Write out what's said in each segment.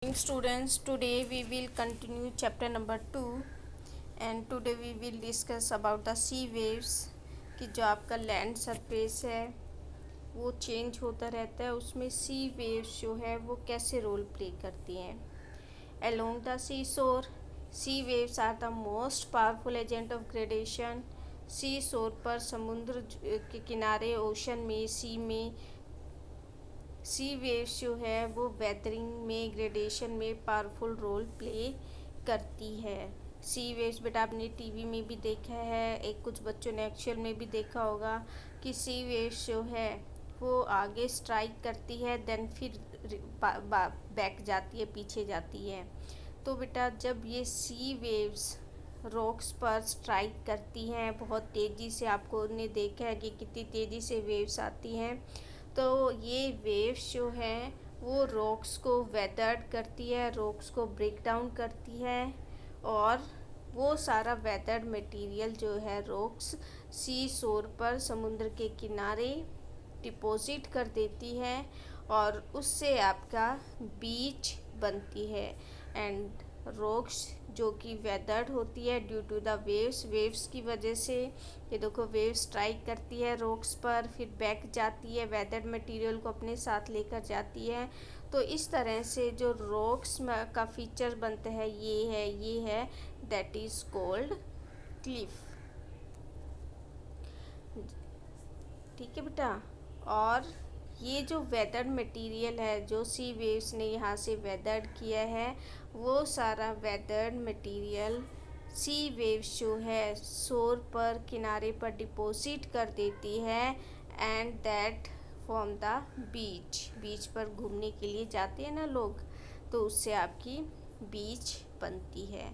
Students, today we will continue chapter number 2 and today we will discuss about the sea waves कि जो आपका land surface है वो change होता रहता है, उसमें सी वेव्स जो है वो कैसे रोल प्ले करती हैं। Along the sea shore sea waves are the most powerful agent of gradation. Sea shore पर समुद्र के किनारे ओशन में सी वेव्स जो है वो वेदरिंग में ग्रेडेशन में पावरफुल रोल प्ले करती है। सी वेव्स बेटा आपने टीवी में भी देखा है, एक कुछ बच्चों ने एक्चुअल में भी देखा होगा कि सी वेव्स जो है वो आगे स्ट्राइक करती है देन फिर बैक जाती है, पीछे जाती है। तो बेटा जब ये सी वेव्स रॉक्स पर स्ट्राइक करती हैं बहुत तेज़ी से, आपको ने देखा है कि कितनी तेज़ी से वेव्स आती हैं, तो ये वेव्स जो हैं वो रॉक्स को वेदर्ड करती है, रॉक्स को ब्रेक डाउन करती है और वो सारा वेदर्ड मटेरियल जो है रॉक्स सी शोर पर समुद्र के किनारे डिपॉजिट कर देती है और उससे आपका बीच बनती है। एंड रॉक्स जो कि वेदर्ड होती है ड्यू टू द वेव्स की वजह से, ये देखो वेव स्ट्राइक करती है रॉक्स पर, फिर बैक जाती है, वेदर्ड मटेरियल को अपने साथ लेकर जाती है। तो इस तरह से जो रॉक्स का फीचर बनता है ये है दैट इज़ कॉल्ड क्लिफ। ठीक है बेटा। और ये जो वेदर्ड मटेरियल है जो सी वेव्स ने यहाँ से वेदर्ड किया है, वो सारा वेदर्ड मटेरियल सी वेव्स जो है शोर पर किनारे पर डिपॉजिट कर देती है and that form the beach पर घूमने के लिए जाते हैं ना लोग, तो उससे आपकी बीच बनती है।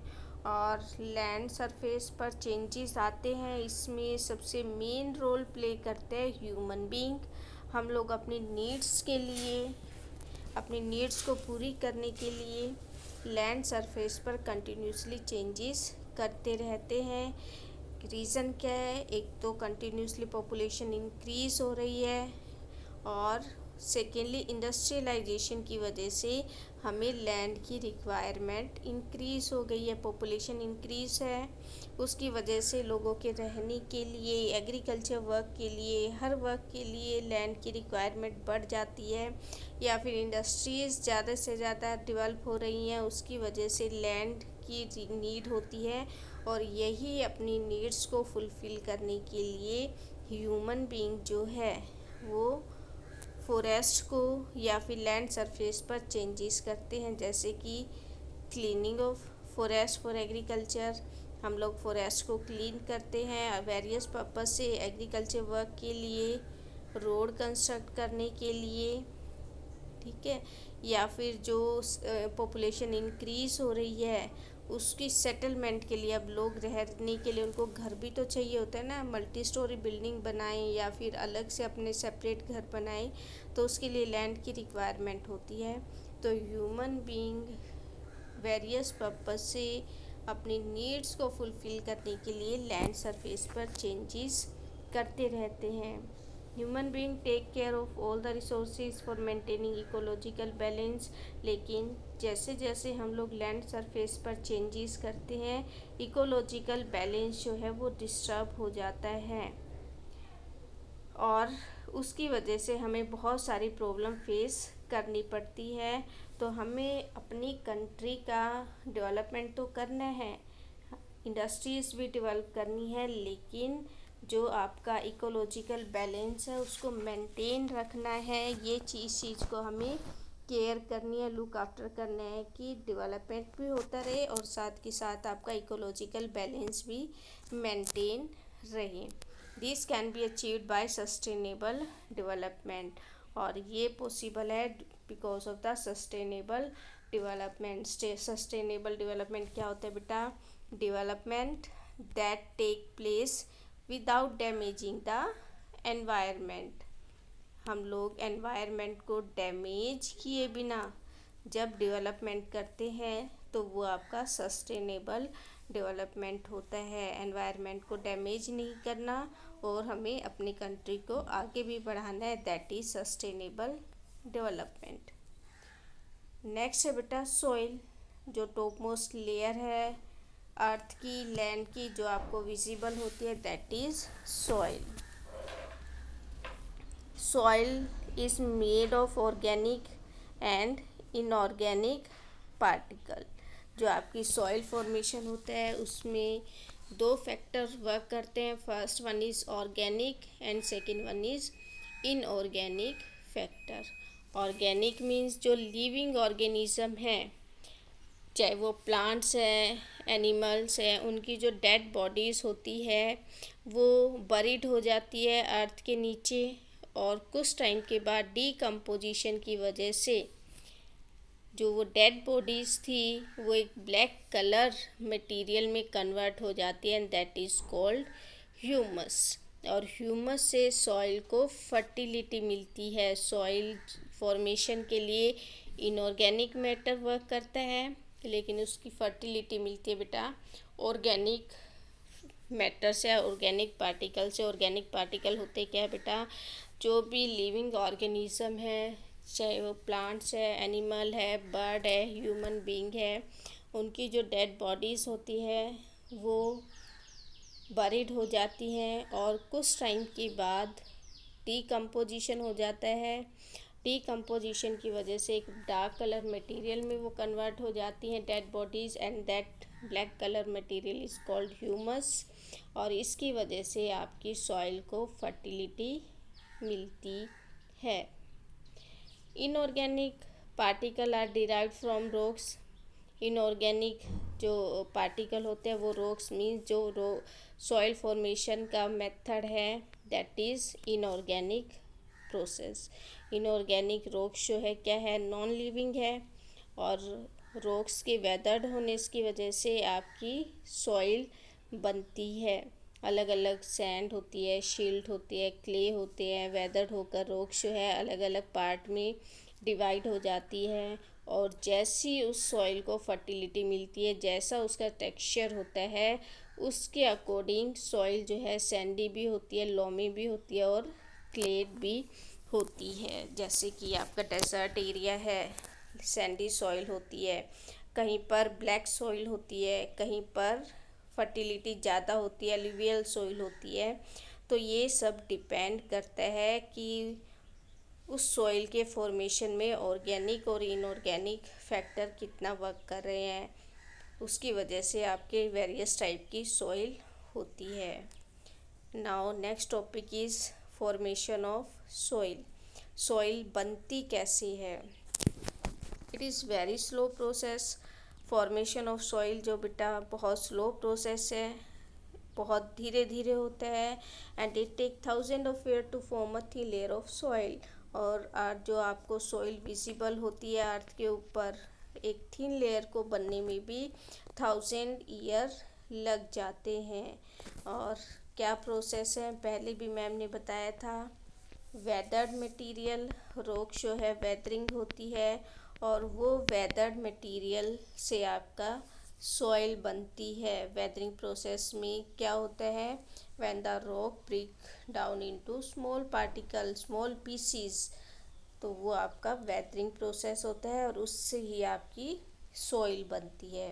और लैंड सरफेस पर चेंजेस आते हैं, इसमें सबसे मेन रोल प्ले करते हैं ह्यूमन बीइंग। हम लोग अपनी नीड्स के लिए, अपनी नीड्स को पूरी करने के लिए लैंड सरफेस पर कंटिन्यूसली चेंजेस करते रहते हैं। रीज़न क्या है? एक तो कंटिन्यूसली पॉपुलेशन इंक्रीज़ हो रही है और सेकेंडली इंडस्ट्रियलाइजेशन की वजह से हमें लैंड की रिक्वायरमेंट इंक्रीज़ हो गई है, पॉपुलेशन इंक्रीज़ है, उसकी वजह से लोगों के रहने के लिए, एग्रीकल्चर वर्क के लिए, हर वर्क के लिए लैंड की रिक्वायरमेंट बढ़ जाती है। या फिर इंडस्ट्रीज़ ज़्यादा से ज़्यादा डेवलप हो रही हैं, उसकी वजह से लैंड की नीड होती है और यही अपनी नीड्स को फुलफ़िल करने के लिए ह्यूमन बीइंग जो है वो फॉरेस्ट को या फिर लैंड सरफेस पर चेंजेस करते हैं, जैसे कि cleaning of forest for agriculture. हम लोग फॉरेस्ट को क्लीन करते हैं वेरियस पर्पस से, एग्रीकल्चर वर्क के लिए, रोड कंस्ट्रक्ट करने के लिए, ठीक है। या फिर जो पॉपुलेशन इंक्रीज़ हो रही है उसकी सेटलमेंट के लिए, अब लोग रहने के लिए उनको घर भी तो चाहिए होता है ना, मल्टी स्टोरी बिल्डिंग बनाएं या फिर अलग से अपने सेपरेट घर बनाएं, तो उसके लिए लैंड की रिक्वायरमेंट होती है। तो ह्यूमन बीइंग वेरियस पर्पस से अपनी नीड्स को फुलफ़िल करने के लिए लैंड सरफेस पर चेंजेस करते रहते हैं। Human being take care of all the resources for maintaining ecological balance, लेकिन जैसे जैसे हम लोग लैंड सरफेस पर चेंजेस करते हैं इकोलॉजिकल बैलेंस जो है वो डिस्टर्ब हो जाता है और उसकी वजह से हमें बहुत सारी प्रॉब्लम फेस करनी पड़ती है। तो हमें अपनी कंट्री का डेवलपमेंट तो करना है, इंडस्ट्रीज़ भी डेवलप करनी है, लेकिन जो आपका इकोलॉजिकल बैलेंस है उसको मेंटेन रखना है। ये चीज़ को हमें केयर करनी है, लुक आफ्टर करना है कि डेवलपमेंट भी होता रहे और साथ के साथ आपका इकोलॉजिकल बैलेंस भी मेंटेन रहे। This can be achieved by sustainable development, और ये पॉसिबल है because of the sustainable development. Sustainable development क्या होता है बेटा? Development that take place without damaging the environment. हम लोग एनवायरनमेंट को डैमेज किए बिना जब डेवलपमेंट करते हैं तो वो आपका सस्टेनेबल डेवलपमेंट होता है। एनवायरनमेंट को डैमेज नहीं करना और हमें अपनी कंट्री को आगे भी बढ़ाना है, that is sustainable development. Next है बेटा सॉइल, जो टॉप मोस्ट लेयर है अर्थ की, लैंड की, जो आपको विजिबल होती है, that is soil. Soil is made of organic and inorganic particle. जो आपकी सॉइल फॉर्मेशन होता है उसमें दो फैक्टर वर्क करते हैं. First one is organic and second one is inorganic factor. Organic means जो लिविंग ऑर्गेनिज्म है, चाहे वो प्लांट्स हैं, एनिमल्स हैं, उनकी जो डेड बॉडीज़ होती है वो बरीड हो जाती है अर्थ के नीचे, और कुछ टाइम के बाद डीकम्पोजिशन की वजह से जो वो डेड बॉडीज़ थी वो एक ब्लैक कलर मटेरियल में कन्वर्ट हो जाती है, and that is called humus. और ह्यूमस से सॉइल को फर्टिलिटी मिलती है. सॉइल फॉर्मेशन के लिए इनऑर्गेनिक मैटर वर्क करता है, लेकिन उसकी फर्टिलिटी मिलती है बेटा ऑर्गेनिक मैटर से, ऑर्गेनिक पार्टिकल से. ऑर्गेनिक पार्टिकल होते क्या है बेटा, जो भी लिविंग ऑर्गेनिज्म है, चाहे वो प्लांट्स है, एनिमल है, बर्ड है, ह्यूमन बीइंग है, उनकी जो डेड बॉडीज़ होती है वो बरीड हो जाती हैं और कुछ टाइम के बाद डीकम्पोजिशन हो जाता है. डीकम्पोजिशन की वजह से एक डार्क कलर मटेरियल में वो कन्वर्ट हो जाती हैं dead bodies, and that black colour material is called humus. और इसकी वजह से आपकी सॉइल को फर्टिलिटी मिलती है. Inorganic particle are derived from rocks. Inorganic जो पार्टिकल होते हैं वो रॉक्स मीन्स जो सॉइल फॉर्मेशन का मेथड है, that is inorganic process. Inorganic rocks जो है क्या है, नॉन लिविंग है, और रॉक्स के वेदर्ड होने की वजह से आपकी सॉइल बनती है. अलग अलग सैंड होती है, शिल्ट होती है, क्ले होते हैं, वेदर्ड होकर रॉक्स जो है अलग अलग पार्ट में डिवाइड हो जाती है. और जैसी उस सॉइल को फर्टिलिटी मिलती है, जैसा उसका टेक्सचर होता है, उसके अकॉर्डिंग सॉइल जो है सैंडी भी होती है, लोमी भी होती है, और क्लेट भी होती है. जैसे कि आपका डेजर्ट एरिया है, सैंडी सॉइल होती है, कहीं पर ब्लैक सॉइल होती है, कहीं पर फर्टिलिटी ज़्यादा होती है, एलुवियल सॉइल होती है. तो ये सब डिपेंड करता है कि उस सॉइल के फॉर्मेशन में ऑर्गेनिक और इनऑर्गेनिक फैक्टर कितना वर्क कर रहे हैं, उसकी वजह से आपके वेरियस टाइप की सॉइल होती है. Now next topic is formation of soil. Soil बनती कैसे है? It is very slow process. Formation of soil जो बेटा बहुत स्लो प्रोसेस है, बहुत धीरे धीरे होता है, and it take 1000 of year to form a thin layer of soil. और जो आपको सॉइल विजिबल होती है अर्थ के ऊपर, एक थिन लेयर को बनने में भी 1000 ईयर लग जाते हैं. और क्या प्रोसेस है, पहले भी मैम ने बताया था. वेदर्ड मटेरियल, रॉक जो है वेदरिंग होती है, और वो वेदर्ड मटेरियल से आपका सॉइल बनती है. वेदरिंग प्रोसेस में क्या होता है, when the rock break down into small particle, small pieces, तो वो आपका वेदरिंग प्रोसेस होता है, और उससे ही आपकी सॉइल बनती है.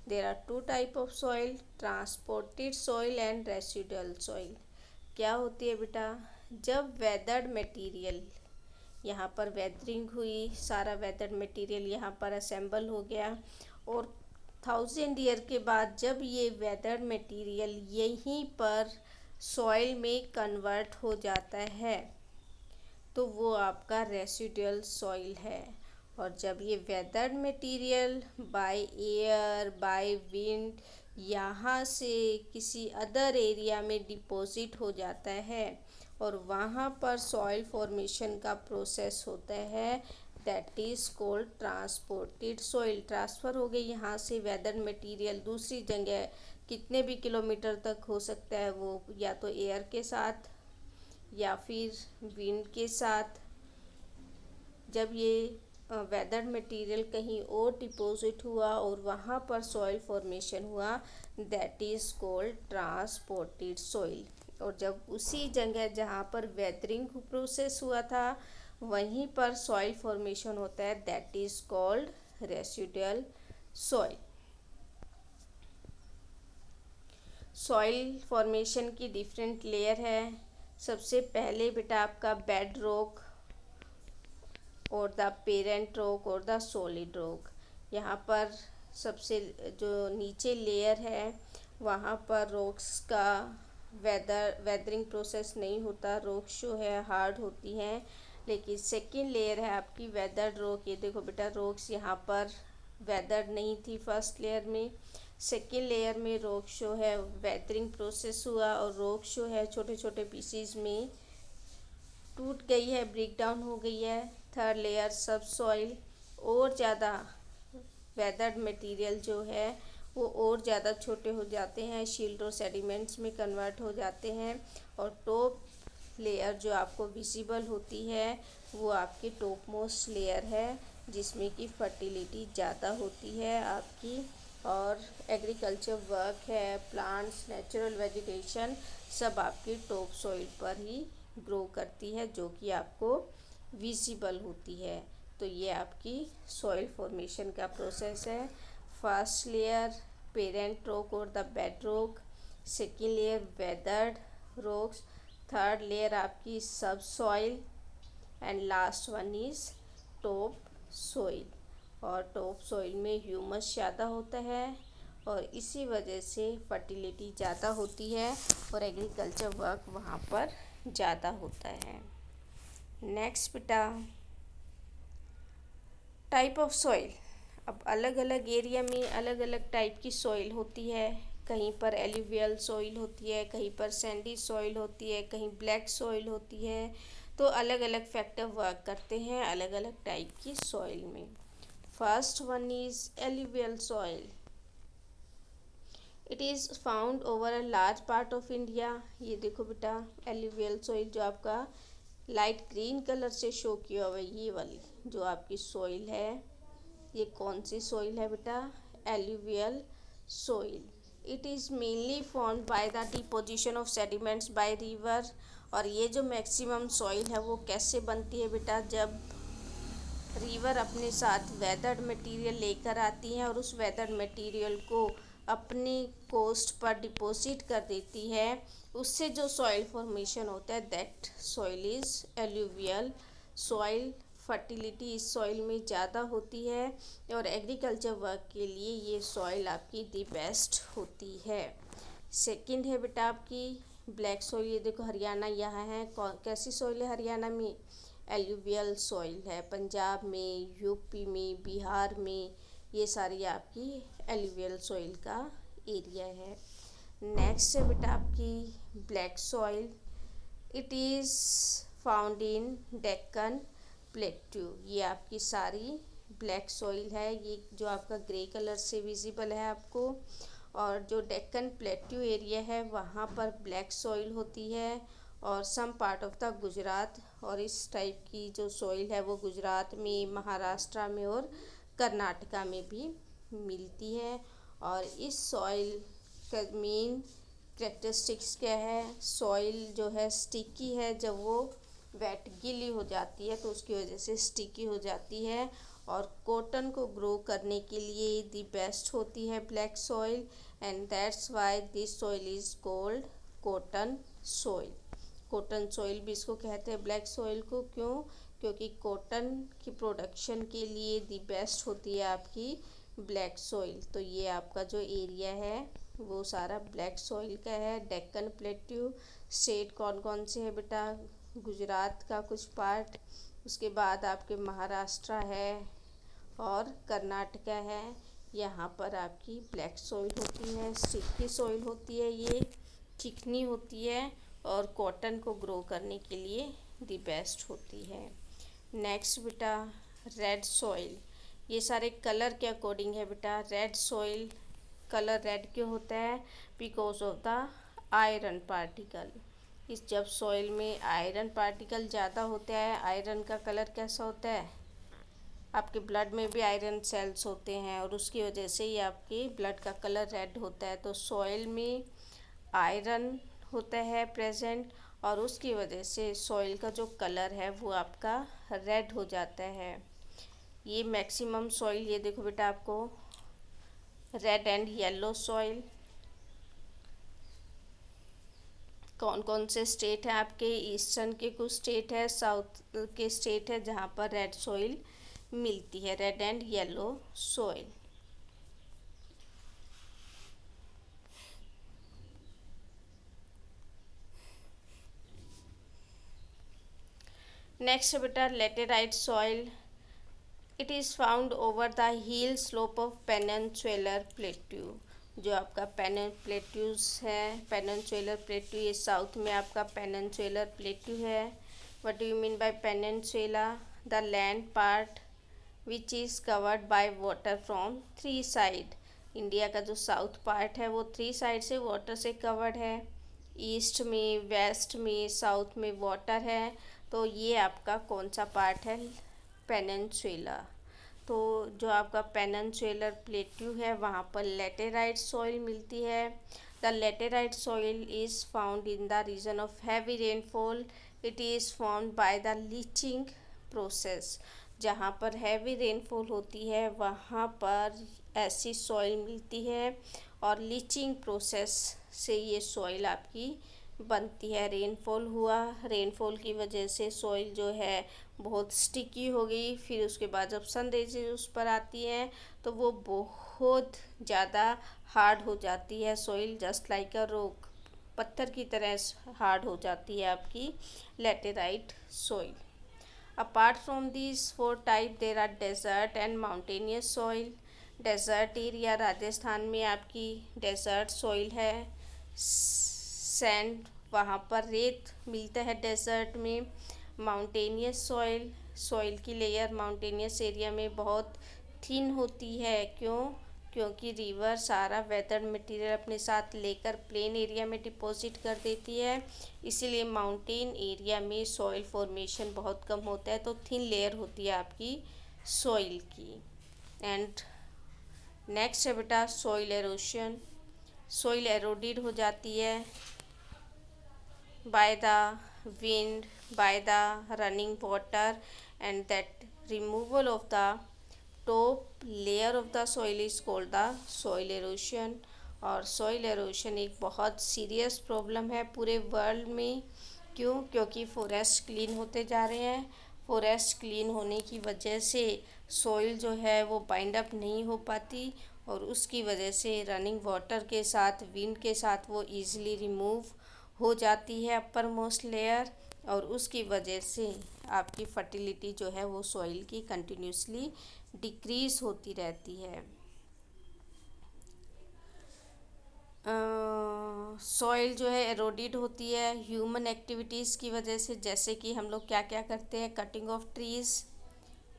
There are two type of soil, transported soil and residual soil. क्या होती है बेटा, जब वेदर्ड मटेरियल, यहाँ पर वेदरिंग हुई, सारा वेदर्ड मटेरियल यहाँ पर असेंबल हो गया, और 1000 ईयर के बाद जब ये वेदर्ड मटेरियल यहीं पर सॉइल में कन्वर्ट हो जाता है, तो वो आपका रेसिडुअल सॉइल है. और जब ये weathered material by air, by wind यहाँ से किसी अदर एरिया में डिपॉजिट हो जाता है, और वहाँ पर सॉइल फॉर्मेशन का प्रोसेस होता है, that is called transported soil. Transfer हो गई यहाँ से वेदर मटेरियल दूसरी जगह, कितने भी किलोमीटर तक हो सकता है वो, या तो एयर के साथ या फिर विंड के साथ. जब ये वेदर मटेरियल कहीं और डिपॉजिट हुआ और वहाँ पर सॉइल फॉर्मेशन हुआ, that is called transported soil. और जब उसी जगह जहाँ पर वेदरिंग प्रोसेस हुआ था वहीं पर सॉइल फॉर्मेशन होता है, that is called residual soil. Soil formation की डिफरेंट लेयर है। सबसे पहले बेटा आपका बेड रॉक और द पेरेंट रॉक और द सॉलिड रॉक। यहाँ पर सबसे जो नीचे लेयर है वहाँ पर रॉक्स का वेदरिंग प्रोसेस नहीं होता, रॉक्स जो है हार्ड होती हैं। लेकिन सेकेंड लेयर है आपकी वेदर्ड रॉक। ये देखो बेटा रॉक्स यहाँ पर वेदर्ड नहीं थी फर्स्ट लेयर में। सेकेंड लेयर में रॉक्स जो है वेदरिंग प्रोसेस हुआ और रॉक्स जो है छोटे छोटे पीसीज में टूट गई है, ब्रेक डाउन हो गई है। थर्ड लेयर सब सॉइल और ज़्यादा वेदर्ड मटेरियल जो है वो और ज़्यादा छोटे हो जाते हैं, शील्ड और सेडिमेंट्स में कन्वर्ट हो जाते हैं। और टॉप लेयर जो आपको विजिबल होती है वो आपकी टॉप मोस्ट लेयर है, जिसमें कि फर्टिलिटी ज़्यादा होती है आपकी। और एग्रीकल्चर वर्क है, प्लांट्स, नेचुरल वेजिटेशन सब आपकी टॉप सॉइल पर ही ग्रो करती है, जो कि आपको विजिबल होती है। तो ये आपकी सॉइल फॉर्मेशन का प्रोसेस है। फर्स्ट लेयर पेरेंट रॉक और the bed rock, second layer weathered rocks, third layer आपकी सब soil and last one is top soil. और टॉप सॉइल में ह्यूमस ज़्यादा होता है और इसी वजह से फर्टिलिटी ज़्यादा होती है और एग्रीकल्चर वर्क वहाँ पर ज़्यादा होता है। नेक्स्ट बेटा टाइप ऑफ सॉइल। अब अलग अलग एरिया में अलग अलग टाइप की सॉइल होती है। कहीं पर एलुवियल सॉइल होती है, कहीं पर सैंडी सॉइल होती है, कहीं ब्लैक सॉइल होती है। तो अलग अलग फैक्टर वर्क करते हैं अलग अलग टाइप की सॉइल में। First one is alluvial soil. It is found over a large part of India. ये देखो बेटा एलुवियल सॉइल जो आपका लाइट ग्रीन कलर से शो किया हुआ है, ये वाली जो आपकी सॉइल है, ये कौन सी सॉइल है बेटा? Alluvial soil. It is mainly formed by the deposition of sediments by river. और ये जो मैक्सिमम सॉइल है वो कैसे बनती है बेटा? जब रिवर अपने साथ वेदर्ड मटेरियल लेकर आती हैं और उस वेदर्ड मटेरियल को अपनी कोस्ट पर डिपॉजिट कर देती है, उससे जो सॉइल फॉर्मेशन होता है that soil is alluvial soil. Fertility इस सॉइल में ज़्यादा होती है और एग्रीकल्चर वर्क के लिए ये सॉइल आपकी दी बेस्ट होती है। सेकंड है बेटा आपकी ब्लैक सॉइल। ये देखो हरियाणा यहाँ है, कैसी सॉइल है हरियाणा में? एलुवियल सॉइल है। पंजाब में, यूपी में, बिहार में ये सारी आपकी एलुवियल सॉइल का एरिया है। नेक्स्ट है बेटा आपकी black soil. It is found in Deccan plateau. ये आपकी सारी ब्लैक सॉइल है, ये जो आपका ग्रे कलर से विजिबल है आपको। और जो डेक्कन प्लेट्यू एरिया है वहाँ पर ब्लैक सॉइल होती है और some part of the Gujarat. और इस टाइप की जो सॉइल है वो गुजरात में, महाराष्ट्र में और कर्नाटका में भी मिलती है। और इस सॉइल का मेन कैरेक्टरिस्टिक्स क्या है? सॉइल जो है स्टिकी है, जब वो वेट गीली हो जाती है तो उसकी वजह से स्टिकी हो जाती है। और कॉटन को ग्रो करने के लिए दी बेस्ट होती है black soil, and that's why this soil is called cotton soil. Cotton soil भी इसको कहते हैं ब्लैक सॉइल को। क्यों? क्योंकि कॉटन की प्रोडक्शन के लिए दी बेस्ट होती है आपकी ब्लैक सॉइल। तो ये आपका जो एरिया है वो सारा ब्लैक सॉइल का है। डेक्कन प्लेट्यू स्टेट कौन कौन से है बेटा? गुजरात का कुछ पार्ट, उसके बाद आपके महाराष्ट्र है और कर्नाटका है। यहाँ पर आपकी ब्लैक सॉइल होती है, स्टिकी सॉइल होती है, ये चिकनी होती है और कॉटन को ग्रो करने के लिए दी बेस्ट होती है। नेक्स्ट बेटा रेड सॉइल। ये सारे कलर के अकॉर्डिंग है बेटा। रेड सॉइल कलर रेड क्यों होता है? Because of the iron particle. इस जब सॉइल में आयरन पार्टिकल ज़्यादा होता है, आयरन का कलर कैसा होता है? आपके ब्लड में भी आयरन सेल्स होते हैं और उसकी वजह से ही आपके ब्लड का कलर रेड होता है। तो सॉइल में आयरन होता है प्रेजेंट और उसकी वजह से सॉइल का जो कलर है वो आपका रेड हो जाता है। ये मैक्सिमम सॉइल, ये देखो बेटा आपको रेड एंड येलो सॉइल। कौन कौन से स्टेट हैं आपके, ईस्टर्न के कुछ स्टेट है, साउथ के स्टेट है जहाँ पर रेड सॉइल मिलती है, red and yellow soil. Next बेटा laterite soil. It is found over the hill slope of peninsular plateau. जो आपका प्लेट्यूज है, पेनिनसुलर प्लेट्यू, ये साउथ में आपका पेनिनसुलर प्लेट्यू है। What do you mean by peninsula? The land part which is covered by water from 3 side. India का जो south part है वो 3 साइड से वाटर से कवर्ड है। ईस्ट में, वेस्ट में, साउथ में वाटर है। तो ये आपका कौन सा पार्ट है? पेनिनसुला। तो जो आपका पेनिनसुलर प्लेट्यू है वहाँ पर लेटेराइट सॉइल मिलती है। The laterite soil is found in the region of heavy rainfall. It is formed by the leaching process. जहाँ पर हैवी रेनफॉल होती है वहाँ पर ऐसी सॉइल मिलती है और लीचिंग प्रोसेस से ये सॉइल आपकी बनती है। रेनफॉल हुआ, रेनफॉल की वजह से सॉइल जो है बहुत स्टिकी हो गई, फिर उसके बाद जब सन रेजेज उस पर आती हैं तो वो बहुत ज़्यादा हार्ड हो जाती है soil, just like a rock, पत्थर की तरह हार्ड हो जाती है आपकी laterite soil. Apart from this 4 type there are desert and mountainous soil. Desert area Rajasthan में आपकी डेजर्ट सॉइल है, सैंड, वहाँ पर रेत मिलता है डेजर्ट में। माउंटेनियस सॉइल, सॉइल की लेयर माउंटेनियस एरिया में बहुत थिन होती है। क्योंकि रिवर सारा वेदर मटेरियल अपने साथ लेकर प्लेन एरिया में डिपॉजिट कर देती है, इसीलिए माउंटेन एरिया में सॉइल फॉर्मेशन बहुत कम होता है, तो थिन लेयर होती है आपकी सॉइल की। एंड नेक्स्ट है बेटा सॉइल एरोशन। सॉइल एरोडेड हो जाती है by the wind, by the running water, and that removal of the top layer of the soil is called the soil erosion। और soil erosion एक बहुत सीरियस प्रॉब्लम है पूरे वर्ल्ड में। क्योंकि फॉरेस्ट क्लीन होते जा रहे हैं, फॉरेस्ट क्लीन होने की वजह से सॉइल जो है वो बाइंड अप नहीं हो पाती और उसकी वजह से रनिंग वाटर के साथ, विंड के साथ वो ईज़िली रिमूव हो जाती है अपर मोस्ट लेयर, और उसकी वजह से आपकी फर्टिलिटी जो है वो सॉइल की कंटिन्यूसली डिक्रीज़ होती रहती है। सॉइल जो है एरोडेड होती है ह्यूमन एक्टिविटीज़ की वजह से, जैसे कि हम लोग क्या क्या करते हैं, cutting of trees,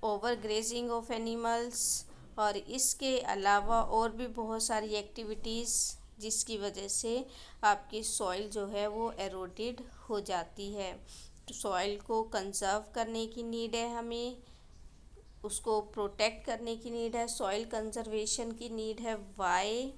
over grazing of animals, और इसके अलावा और भी बहुत सारी एक्टिविटीज़ जिसकी वजह से आपकी सॉइल जो है वो एरोडेड हो जाती है। तो सॉइल को कंजर्व करने की नीड है, हमें उसको प्रोटेक्ट करने की नीड है, सॉइल कंजर्वेशन की नीड है। वाई?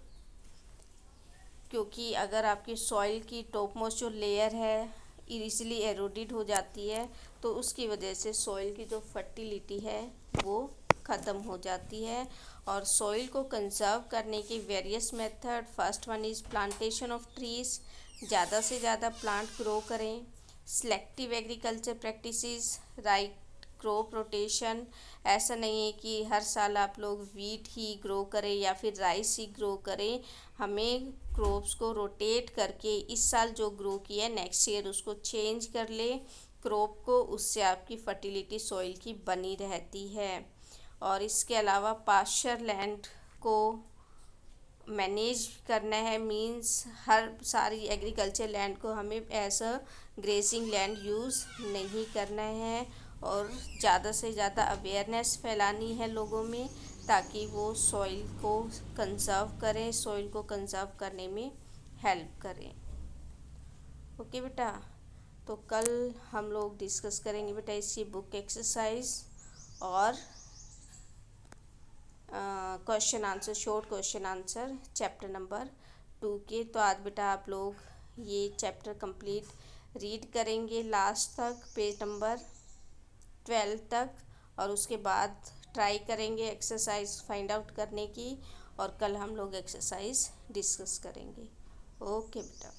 क्योंकि अगर आपकी सॉइल की टॉप मोस्ट जो लेयर है इजीली एरोडेड हो जाती है तो उसकी वजह से सॉइल की जो फर्टिलिटी है वो ख़त्म हो जाती है। और सॉइल को कंजर्व करने के various method, first one is plantation of trees, ज़्यादा से ज़्यादा प्लांट ग्रो करें। Selective agriculture practices, right crop rotation, ऐसा नहीं है कि हर साल आप लोग वीट ही ग्रो करें या फिर राइस ही ग्रो करें, हमें क्रॉप्स को रोटेट करके इस साल जो ग्रो किया है नेक्स्ट ईयर उसको चेंज कर ले क्रॉप को, उससे आपकी फर्टिलिटी सॉइल की बनी रहती है। और इसके अलावा पास्चर लैंड को मैनेज करना है, मींस हर सारी एग्रीकल्चर लैंड को हमें as a grazing land use नहीं करना है, और ज़्यादा से ज़्यादा अवेयरनेस फैलानी है लोगों में ताकि वो सॉइल को कंजर्व करें, सॉइल को कंजर्व करने में हेल्प करें। ओके बेटा, तो कल हम लोग डिस्कस करेंगे बेटा इसी बुक एक्सरसाइज और question answer, short question answer chapter number 2 के। तो आज बेटा आप लोग ये चैप्टर कंप्लीट रीड करेंगे लास्ट तक, पेज नंबर 12 तक, और उसके बाद ट्राई करेंगे एक्सरसाइज फाइंड आउट करने की, और कल हम लोग एक्सरसाइज डिस्कस करेंगे। ओके बेटा।